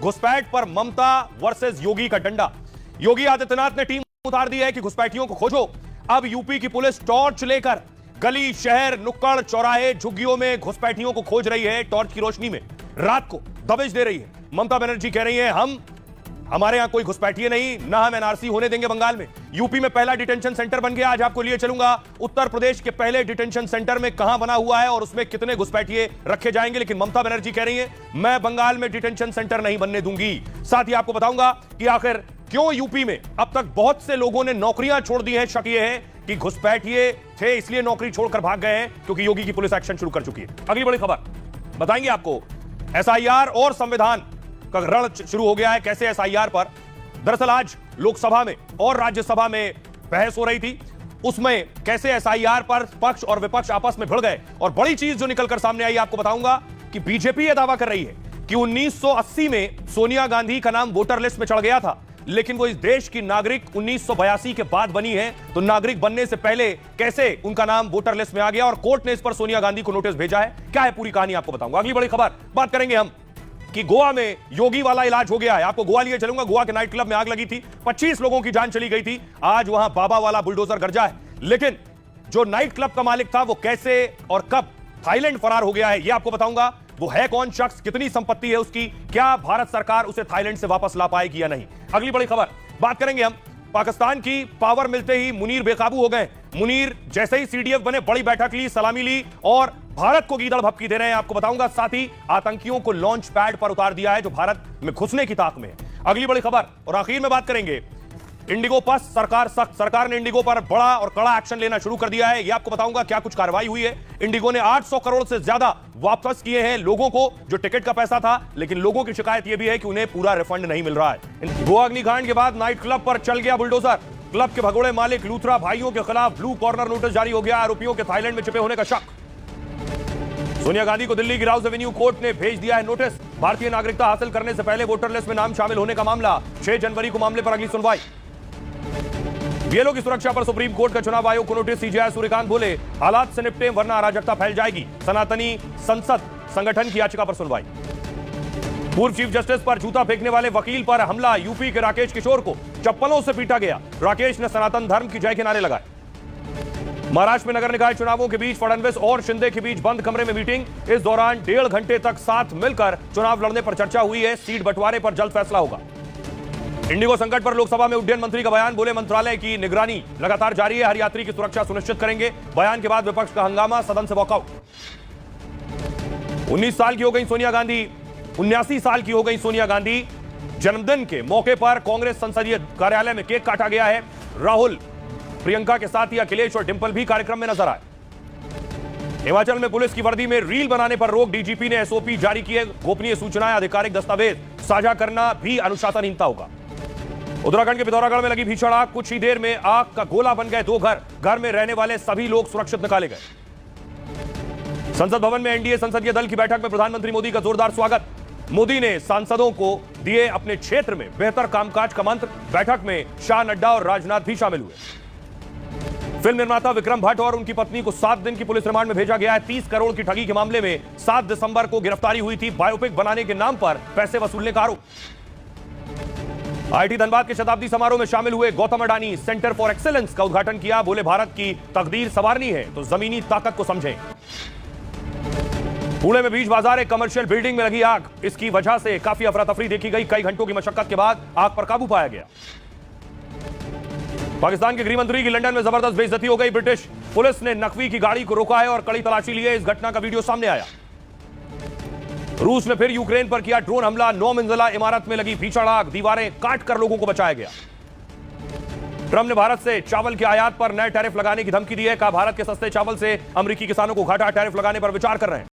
घुसपैठ पर ममता वर्सेस योगी का डंडा। योगी आदित्यनाथ ने टीम उतार दी है कि घुसपैठियों को खोजो। अब यूपी की पुलिस टॉर्च लेकर गली, शहर, नुक्कड़, चौराहे, झुग्गियों में घुसपैठियों को खोज रही है। टॉर्च की रोशनी में रात को दबिश दे रही है। ममता बनर्जी कह रही है हमारे यहां कोई घुसपैठिए नहीं, ना हम एनआरसी होने देंगे बंगाल में। यूपी में पहला डिटेंशन सेंटर बन गया। आज आपको लिए चलूंगा उत्तर प्रदेश के पहले डिटेंशन सेंटर में कहां बना हुआ है और उसमें कितने घुसपैठिए रखे जाएंगे। लेकिन ममता बनर्जी कह रही है मैं बंगाल में डिटेंशन सेंटर नहीं बनने दूंगी। साथ ही आपको बताऊंगा कि आखिर क्यों यूपी में अब तक बहुत से लोगों ने नौकरियां छोड़ दी हैं। शक यह है कि घुसपैठिए थे इसलिए नौकरी छोड़कर भाग गए हैं, क्योंकि योगी की पुलिस एक्शन शुरू कर चुकी है। अगली बड़ी खबर बताएंगे आपको, एसआईआर और संविधान का रण शुरू हो गया है। कैसे एसआईआर पर दरअसल आज लोकसभा में और राज्यसभा में बहस हो रही थी, उसमें कैसे एसआईआर पर पक्ष और विपक्ष आपस में भिड़ गए। और बड़ी चीज जो निकलकर सामने आई आपको बताऊंगा कि बीजेपी यह दावा कर रही है कि 1980 में सोनिया गांधी का नाम वोटर लिस्ट में चढ़ गया था, लेकिन वो इस देश की नागरिक 1982 के बाद बनी है। तो नागरिक बनने से पहले कैसे उनका नाम वोटर लिस्ट में आ गया और कोर्ट ने इस पर सोनिया गांधी को नोटिस भेजा है। क्या है पूरी कहानी आपको बताऊंगा। अगली बड़ी खबर बात करेंगे हम कि गोवा में योगी वाला इलाज हो गया है। आपको गोवा लिए चलूंगा। गोवा के नाइट क्लब में आग लगी थी, 25 लोगों की जान चली गई थी। आज वहां बाबा वाला बुलडोजर गरजा है, लेकिन जो नाइट क्लब का मालिक था वो कैसे और कब थाईलैंड फरार हो गया है यह आपको बताऊंगा। वो है कौन शख्स, कितनी संपत्ति है उसकी, क्या भारत सरकार उसे थाईलैंड से वापस ला पाएगी या नहीं। अगली बड़ी खबर बात करेंगे हम, पाकिस्तान की पावर मिलते ही मुनीर बेकाबू हो गए। मुनीर जैसे ही सीडीएफ बने बड़ी बैठक ली, सलामी ली और भारत को गीदड़ भपकी दे रहे हैं आपको बताऊंगा। साथ ही आतंकियों को लॉन्च पैड पर उतार दिया है जो भारत में घुसने की ताक में है। अगली बड़ी खबर और आखिर में बात करेंगे इंडिगो पर सरकार सख्त। सरकार ने इंडिगो पर बड़ा और कड़ा एक्शन लेना शुरू कर दिया है। यह आपको बताऊंगा क्या कुछ कार्रवाई हुई है। इंडिगो ने 800 करोड़ से ज्यादा वापस किए हैं लोगों को जो टिकट का पैसा था, लेकिन लोगों की शिकायत यह भी है कि उन्हें पूरा रिफंड नहीं मिल रहा है। गोवा अग्निकांड के बाद नाइट क्लब पर चल गया बुलडोजर। क्लब के भगोड़े मालिक लूथरा भाइयों के खिलाफ ब्लू कॉर्नर नोटिस जारी हो गया। आरोपियों के थाईलैंड में छिपे होने का शक। सोनिया गांधी को दिल्ली की राउज एवेन्यू कोर्ट ने भेज दिया है नोटिस। भारतीय नागरिकता हासिल करने से पहले वोटर लिस्ट में नाम शामिल होने का मामला 6 जनवरी को मामले पर अगली सुनवाई। बीएलओ की सुरक्षा पर सुप्रीम कोर्ट का चुनाव आयोग को नोटिस। सीजेआई सूर्यकांत बोले हालात से निपटे वरना अराजकता फैल जाएगी। सनातनी संसद संगठन की याचिका पर सुनवाई। पूर्व चीफ जस्टिस पर जूता फेंकने वाले वकील पर हमला। यूपी के राकेश किशोर को चप्पलों से पीटा गया। राकेश ने सनातन धर्म की जय के नारे लगाए। महाराष्ट्र में नगर निकाय चुनावों के बीच फडणवीस और शिंदे के बीच बंद कमरे में मीटिंग। इस दौरान 1.5 घंटे तक साथ मिलकर चुनाव लड़ने पर चर्चा हुई है। सीट बंटवारे पर जल्द फैसला होगा। इंडिगो संकट पर लोकसभा में उड्डयन मंत्री का बयान। बोले मंत्रालय की निगरानी लगातार जारी है, हर यात्री की सुरक्षा सुनिश्चित करेंगे। बयान के बाद विपक्ष का हंगामा, सदन से वॉकआउट। 19 साल की हो गई सोनिया गांधी, 79 साल की हो गई सोनिया गांधी। जन्मदिन के मौके पर कांग्रेस संसदीय कार्यालय में केक काटा गया है। राहुल, प्रियंका के साथ ही अखिलेश और डिंपल भी कार्यक्रम में नजर आए। हिमाचल में पुलिस की वर्दी में रील बनाने पर रोक। डीजीपी ने एसओपी जारी किए। गोपनीय सूचनाएं, आधिकारिक दस्तावेज साझा करना भी अनुशासनहीनता होगा। उत्तराखंड के पिथौरागढ़ में लगी भीषण आग। कुछ ही देर में आग का गोला बन गए 2 घर। घर में रहने वाले सभी लोग सुरक्षित निकाले गए। संसद भवन में एनडीए संसदीय दल की बैठक में प्रधानमंत्री मोदी का जोरदार स्वागत। मोदी ने सांसदों को दिए अपने क्षेत्र में बेहतर कामकाज का मंत्र। बैठक में शाह, नड्डा और राजनाथ भी शामिल हुए। फिल्म निर्माता विक्रम भट्ट और उनकी पत्नी को 7 दिन की पुलिस रिमांड में भेजा गया है। 30 करोड़ की ठगी के मामले में 7 दिसंबर को गिरफ्तारी हुई थी। बायोपिक बनाने के नाम पर पैसे वसूलने का आरोप। आईआईटी धनबाद के शताब्दी समारोह में शामिल हुए Gautam Adani centre for excellence का उद्घाटन किया। बोले भारत की तकदीर संवारनी है तो जमीनी ताकत को समझें। पुणे में बीच बाजार एक कमर्शियल बिल्डिंग में लगी आग। इसकी वजह से काफी अफरा तफरी देखी गई। कई घंटों की मशक्कत के बाद आग पर काबू पाया गया। पाकिस्तान के गृह मंत्री की लंदन में जबरदस्त बेइज्जती हो गई। ब्रिटिश पुलिस ने नकवी की गाड़ी को रोका है और कड़ी तलाशी ली है। इस घटना का वीडियो सामने आया। रूस ने फिर यूक्रेन पर किया ड्रोन हमला। 9 मंजिला इमारत में लगी भीषण आग। दीवारें काट कर लोगों को बचाया गया। ट्रंप ने भारत से चावल के आयात पर नए टैरिफ लगाने की धमकी दी है। कहा भारत के सस्ते चावल से अमेरिकी किसानों को घाटा। टैरिफ लगाने पर विचार कर रहे हैं।